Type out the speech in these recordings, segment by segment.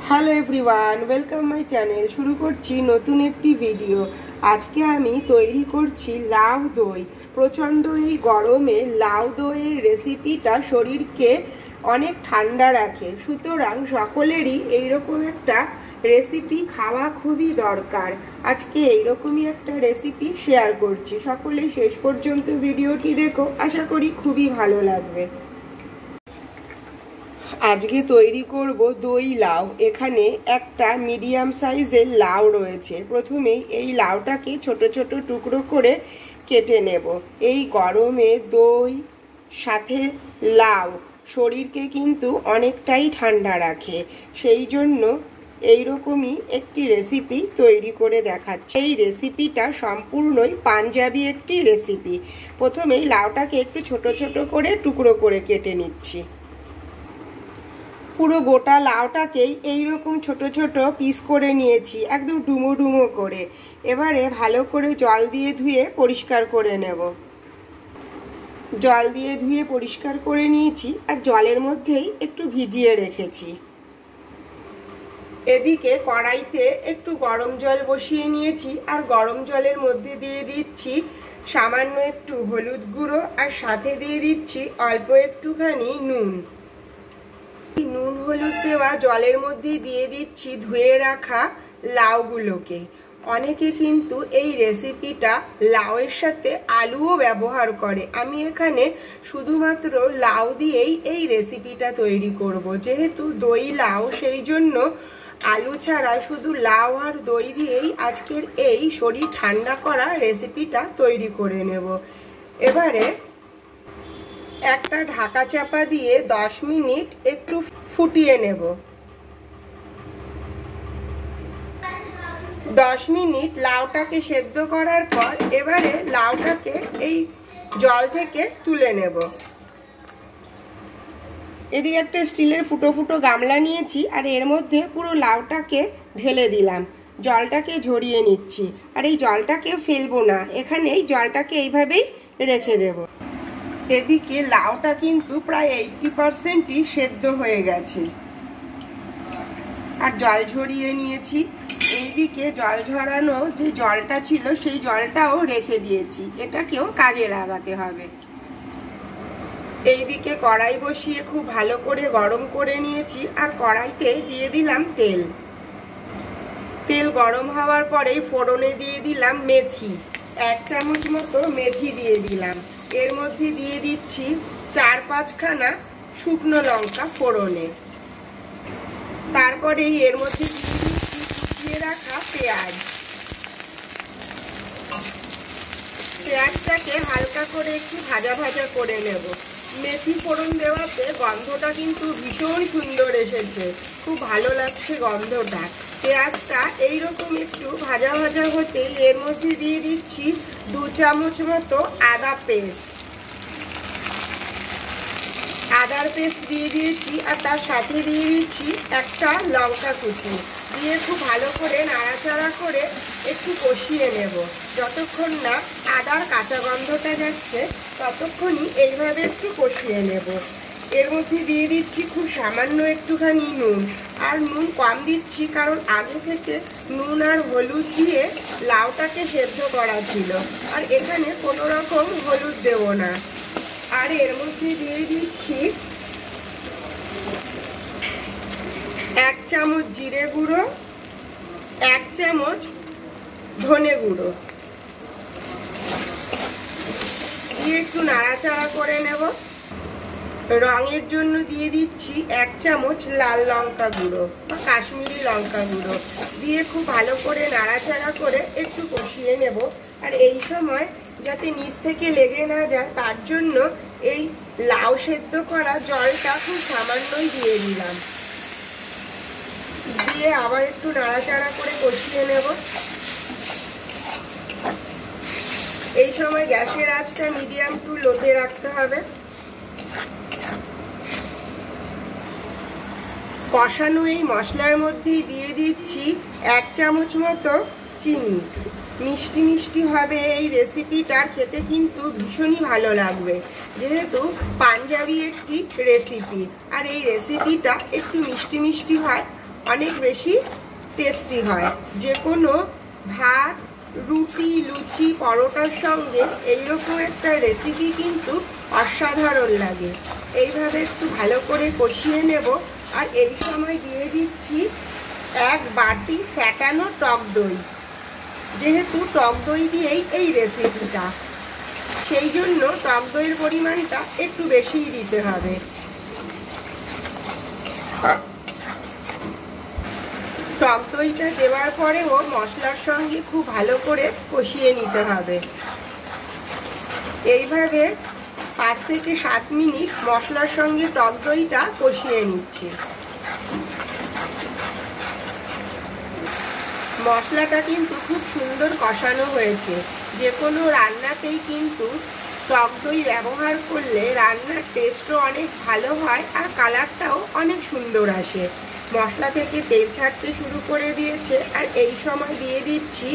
Hello everyone, welcome my channel. শুরু করছি নতুন একটি ভিডিও। আজকে আমি তৈরি করছি লাউ দই। প্রচণ্ড এই গরমে লাউ দইয়ের রেসিপিটা শরীরকে অনেক ঠান্ডা রাখে, সুতরাং সকলেরই এইরকম একটা রেসিপি খাওয়া খুবই দরকার। আজকে এইরকমই একটা রেসিপি শেয়ার করছি। সকলেই শেষ পর্যন্ত ভিডিওটি দেখো, আশা করি খুবই ভালো লাগবে। আজকে তৈরি করব দই লাউ। এখানে একটা মিডিয়াম সাইজের লাউ রয়েছে। প্রথমেই এই লাউটাকে ছোট ছোট টুকরো করে কেটে নেব। এই গরমে দই সাথে লাউ শরীরকে কিন্তু অনেকটাই ঠান্ডা রাখে, সেই জন্য এইরকমই একটি রেসিপি তৈরি করে দেখাচ্ছি। এই রেসিপিটা সম্পূর্ণই পাঞ্জাবি একটি রেসিপি। প্রথমেই লাউটাকে একটু ছোট ছোট করে টুকরো করে কেটে নিচ্ছি। পুরো গোটা লাউটাকেই এইরকম ছোট ছোট পিস করে নিয়েছি, একদম ডুমো ডুমো করে। এবারে ভালো করে জল দিয়ে ধুয়ে পরিষ্কার করে নেব। জল দিয়ে ধুয়ে পরিষ্কার করে নিয়েছি, আর জলের মধ্যেই একটু ভিজিয়ে রেখেছি। এদিকে কড়াইতে একটু গরম জল বসিয়ে নিয়েছি, আর গরম জলের মধ্যে দিয়ে দিচ্ছি সামান্য একটু হলুদ গুঁড়ো, আর সাথে দিয়ে দিচ্ছি অল্প একটুখানি নুন। নুন হলুদ দেওয়া জলের মধ্যে দিয়ে দিচ্ছি ধুয়ে রাখা লাউগুলোকে। অনেকে কিন্তু এই রেসিপিটা লাউয়ের সাথে আলুও ব্যবহার করে। আমি এখানে শুধুমাত্র লাউ দিয়েই এই রেসিপিটা তৈরি করব। যেহেতু দই লাউ, সেই জন্য আলু ছাড়া শুধু লাউ আর দই দিয়েই আজকের এই শরীর ঠান্ডা করা রেসিপিটা তৈরি করে নেব। এবারে একটা ঢাকা চাপা দিয়ে 10 মিনিট একটু ফুটিয়ে নেব। 10 মিনিট লাউটাকে সেদ্ধ করার পর এবারে লাউটাকে এই জল থেকে তুলে নেব। এদিকে একটা স্টিলের ফুটো ফুটো গামলা নিয়েছি, আর এর মধ্যে পুরো লাউটাকে ঢেলে দিলাম। জলটাকে ঝরিয়ে নিচ্ছি, আর এই জলটাকে ফেলবো না, এখানে এই জলটাকে এইভাবেই রেখে দেব। এদিকে লাউটা কিন্তু প্রায় 80%ই সেদ্ধ হয়ে গেছে, আর জল ঝরিয়ে নিয়েছি। এইদিকে জল ঝরানো যে জলটা ছিল সেই জলটাও রেখে দিয়েছি, এটাকেও কাজে লাগাতে হবে। এইদিকে কড়াই বসিয়ে খুব ভালো করে গরম করে নিয়েছি, আর কড়াইতে দিয়ে দিলাম তেল। তেল গরম হওয়ার পরেই ফোড়নে দিয়ে দিলাম মেথি। 1 চামচ মতো মেথি দিয়ে দিলাম। এর মধ্যে দিয়ে দিচ্ছি 4-5 খানা শুকনো লঙ্কা ফোড়নে। তারপরে এর মধ্যে দিয়ে দিচ্ছি কুচিয়ে রাখা পেঁয়াজ। পেঁয়াজটাকে হালকা করে একটু ভাজা ভাজা করে নেব। মেথি ফোড়ন দেওয়াতে গন্ধটা কিন্তু ভীষণ সুন্দর এসেছে, খুব ভালো লাগছে গন্ধটা। পেঁয়াজটা এইরকম একটু ভাজা ভাজা হতেই এর মধ্যে দিয়ে দিচ্ছি 2 চামচ মতো আদা পেস্ট। আদার পেস্ট দিয়ে দিয়েছি, আর তার সাথে দিয়ে দিচ্ছি একটা লঙ্কা কুচি। দিয়ে খুব ভালো করে নাড়াচাড়া করে একটু কষিয়ে নেব। যতক্ষণ না আদার কাঁচা গন্ধটা যাচ্ছে ততক্ষণই এইভাবে একটু কষিয়ে নেব। এর মধ্যে দিয়ে দিচ্ছি খুব সামান্য একটুখানি নুন, আর নুন কম দিচ্ছি কারণ আগে থেকে নুন আর হলুদ দিয়ে লাউটাকে সেদ্ধ করা ছিল, আর এখানে কোনো রকম হলুদ দেব না। আর এর মধ্যে দিয়ে দিচ্ছি 1 চামচ জিরে গুঁড়ো, 1 চামচ ধনে গুঁড়ো দিয়ে একটু নাড়াচাড়া করে নেব। রঙের জন্য দিয়ে দিচ্ছি 1 চামচ লাল লঙ্কা গুঁড়ো বা কাশ্মীরি লঙ্কা গুঁড়ো দিয়ে খুব ভালো করে নাড়াচাড়া করে একটু কষিয়ে নেব। আর এই সময় যাতে নিচ থেকে লেগে না যায় তার জন্য এই লাউ সেদ্ধ করা জলটা খুব সামান্যই দিয়ে দিলাম। দিয়ে আবার একটু নাড়াচাড়া করে কষিয়ে নেব। এই সময় গ্যাসের আঁচটা মিডিয়াম টু লোতে রাখতে হবে। কষানো এই মশলার মধ্যেই দিয়ে দিচ্ছি 1 চামচ মতো চিনি। মিষ্টি মিষ্টি হবে এই রেসিপিটা, খেতে কিন্তু ভীষণই ভালো লাগবে। যেহেতু পাঞ্জাবি একটি রেসিপি, আর এই রেসিপিটা একটু মিষ্টি মিষ্টি হয়, অনেক বেশি টেস্টি হয়। যে কোনো ভাত, রুটি, লুচি, পরোটার সঙ্গে এইরকম একটা রেসিপি কিন্তু অসাধারণ লাগে। এইভাবে একটু ভালো করে কষিয়ে নেব। আর এই সময় দিয়ে দিচ্ছি 1 বাটি ফ্যাটানো টক দই। যেহেতু টক দই দিয়েই এই রেসিপিটা, সেই জন্য টক দইয়ের পরিমাণটা একটু বেশিই দিতে হবে। টক দইটা দেওয়ার পরেও মশলার সঙ্গে খুব ভালো করে কষিয়ে নিতে হবে। এইভাবে 5 থেকে 7 মিনিট মশলার সঙ্গে টক দইটা কষিয়ে নিচ্ছি। মশলাটা কিন্তু খুব সুন্দর কষানো হয়েছে। যে কোনো রান্নাতেই কিন্তু টক দই ব্যবহার করলে রান্নার টেস্টও অনেক ভালো হয় আর কালারটাও অনেক সুন্দর আসে। মশলা থেকে তেল ছাড়তে শুরু করে দিয়েছে। আর এই সময় দিয়ে দিচ্ছি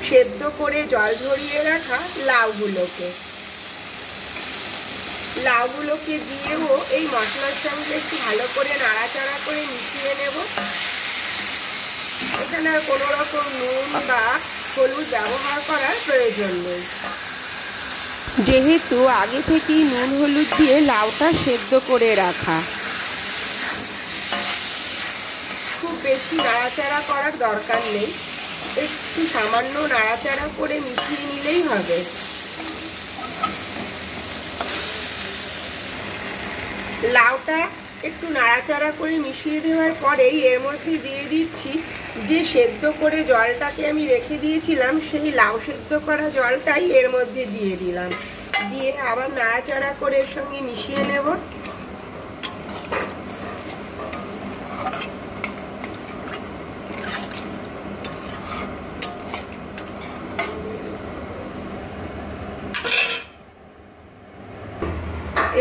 সেদ্ধ করে জল ঝরিয়ে রাখা লাউগুলোকে। লাউগুলোকে দিয়েও এই মশলার সঙ্গে একটু ভালো করে নাড়াচাড়া করে মিশিয়ে নেব। এখানে আর কোনো রকম নুন বা হলুদ ব্যবহার করার প্রয়োজন নেই, যেহেতু আগে থেকেই নুন হলুদ দিয়ে লাউটা সেদ্ধ করে রাখা। খুব বেশি নাড়াচাড়া করার দরকার নেই, একটু সামান্য নাড়াচাড়া করে মিশিয়ে নিলেই হবে। লাউটা একটু নাড়াচাড়া করে মিশিয়ে দেওয়ার পরেই এর মধ্যে দিয়ে দিচ্ছি যে সেদ্ধ করে জলটাকে আমি রেখে দিয়েছিলাম, সেই লাউ সেদ্ধ করা জলটাই এর মধ্যে দিয়ে দিলাম। দিয়ে আবার নাড়াচাড়া করে এর সঙ্গে মিশিয়ে নেব।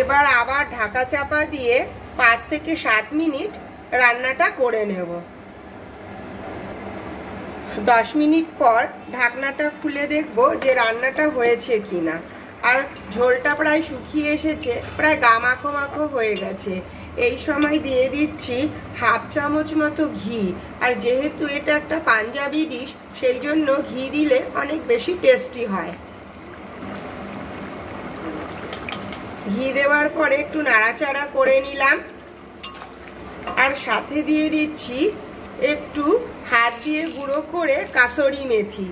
এবার আবার ঢাকা চাপা দিয়ে 5 থেকে 7 মিনিট রান্নাটা করে নেব। 10 মিনিট পর ঢাকনাটা খুলে দেখব যে রান্নাটা হয়েছে কিনা। আর ঝোলটা প্রায় শুকিয়ে এসেছে, প্রায় গা মাখো মাখো হয়ে গেছে। এই সময় দিয়ে দিচ্ছি 1/2 চামচ মতো ঘি। আর যেহেতু এটা একটা পাঞ্জাবি ডিশ, সেই জন্য ঘি দিলে অনেক বেশি টেস্টি হয়। ঘি দেওয়ার পরে একটু নাড়াচাড়া করে নিলাম। আর সাথে দিয়ে দিচ্ছি একটু হাত দিয়ে গুঁড়ো করে কাসুরি মেথি।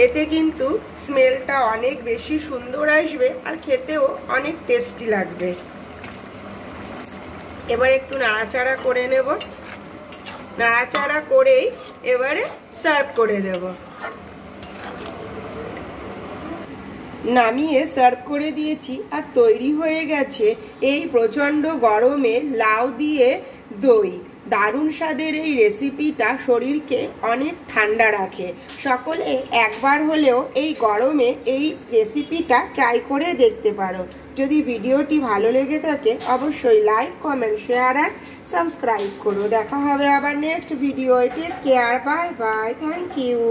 এতে কিন্তু স্মেলটা অনেক বেশি সুন্দর আসবে আর খেতেও অনেক টেস্টি লাগবে। এবার একটু নাড়াচাড়া করে নেব। নাড়াচাড়া করেই এবারে সার্ভ করে দেব। নামিয়ে সার্ভ করে দিয়েছি আর তৈরি হয়ে গেছে এই প্রচণ্ড গরমে লাউ দিয়ে দই। দারুণ স্বাদের এই রেসিপিটা শরীরকে অনেক ঠান্ডা রাখে। সকলে একবার হলেও এই গরমে এই রেসিপিটা ট্রাই করে দেখতে পারো। যদি ভিডিওটি ভালো লেগে থাকে অবশ্যই লাইক, কমেন্ট, শেয়ার আর সাবস্ক্রাইব করো। দেখা হবে আবার next video. Take care, bye bye, thank you.